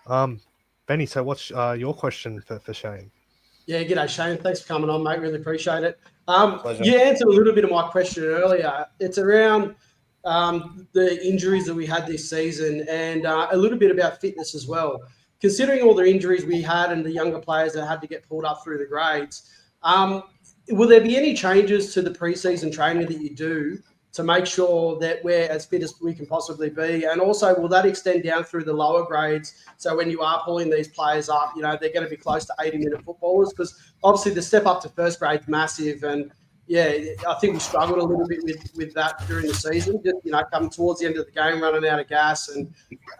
Benny, so what's your question for Shane? Yeah, g'day Shane. Thanks for coming on, mate. Really appreciate it. Pleasure. You answered a little bit of my question earlier. It's around the injuries that we had this season and a little bit about fitness as well. Considering all the injuries we had and the younger players that had to get pulled up through the grades, will there be any changes to the preseason training that you do to make sure that we're as fit as we can possibly be? And also, will that extend down through the lower grades? So when you are pulling these players up, you know, they're going to be close to 80-minute footballers, because obviously the step up to first grade is massive. And yeah, I think we struggled a little bit with that during the season, just, you know, coming towards the end of the game, running out of gas. And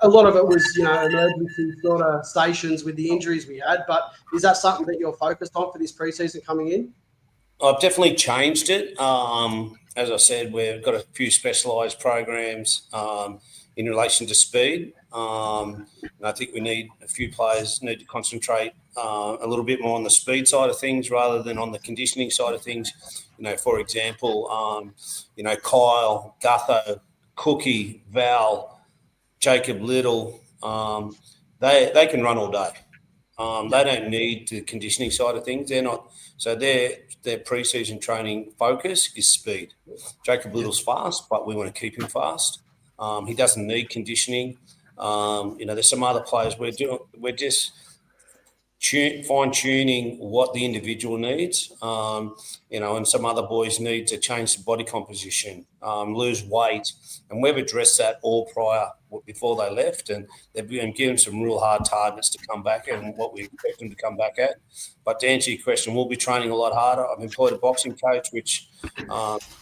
a lot of it was, you know, emergency sort of stations with the injuries we had. But is that something that you're focused on for this preseason coming in? I've definitely changed it. As I said, we've got a few specialised programs in relation to speed. And I think a few players need to concentrate a little bit more on the speed side of things rather than on the conditioning side of things. You know, for example, Kyle, Gutho, Cookie, Val, Jacob Little, they can run all day. They don't need the conditioning side of things. They're not. So their pre-season training focus is speed. Jacob Little's fast, but we want to keep him fast. He doesn't need conditioning. There's some other players we're just fine-tuning what the individual needs. And some other boys need to change the body composition, lose weight, and we've addressed that all prior before they left, and they've been given some real hard targets to come back at and what we expect them to come back at. But to answer your question, we'll be training a lot harder. I've employed a boxing coach, which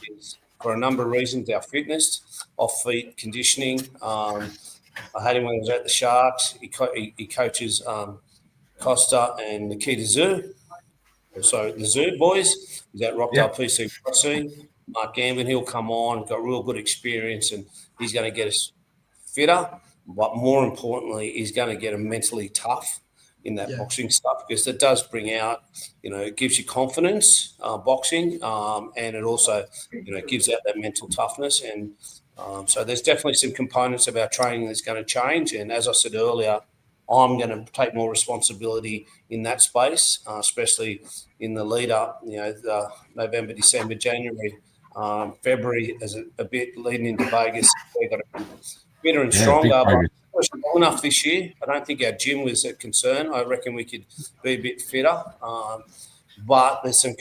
is for a number of reasons: our fitness, off-feet conditioning. I had him when he was at the Sharks. He coaches Costa and Nikita Zoo. So the Zoo boys, he's at Rockdale PCC. Mark Gambin, he'll come on, got real good experience, and he's going to get us fitter. But more importantly, he's going to get them mentally tough in that boxing stuff, because it does bring out, it gives you confidence, boxing, and it also, gives out that mental toughness. And so there's definitely some components of our training that's going to change. And as I said earlier, I'm going to take more responsibility in that space, especially in the lead up, the November, December, January, February, as a bit leading into Vegas. We've got to be fitter and stronger. But long enough this year. I don't think our gym was a concern. I reckon we could be a bit fitter. But there's some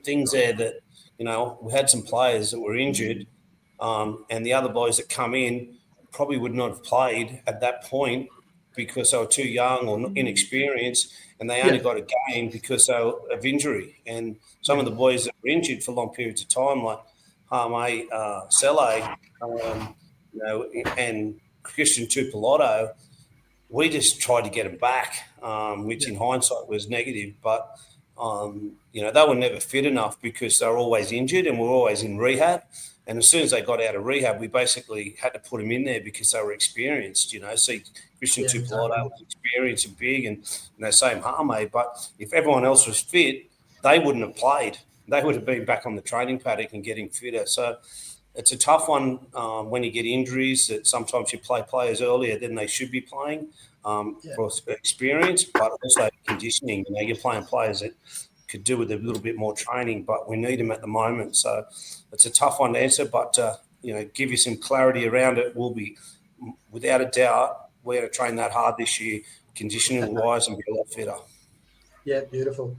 things there that, we had some players that were injured, and the other boys that come in probably would not have played at that point because they were too young or inexperienced, and they only got a game because they were of injury. And some of the boys that were injured for long periods of time, like Harme, Sele, and Christian Tupolotto, we just tried to get them back, which in hindsight was negative. But, they were never fit enough because they were always injured and were always in rehab. And as soon as they got out of rehab, we basically had to put them in there because they were experienced. See, Christian Tupolotto was experienced and big, and same Harme. But if everyone else was fit, they wouldn't have played. They would have been back on the training paddock and getting fitter. So it's a tough one when you get injuries, that sometimes you play players earlier than they should be playing for experience, but also conditioning. You're playing players that could do with a little bit more training, but we need them at the moment. So it's a tough one to answer, but, give you some clarity around it. We'll be, without a doubt, we're going to train that hard this year, conditioning-wise, and be a lot fitter. Yeah, beautiful.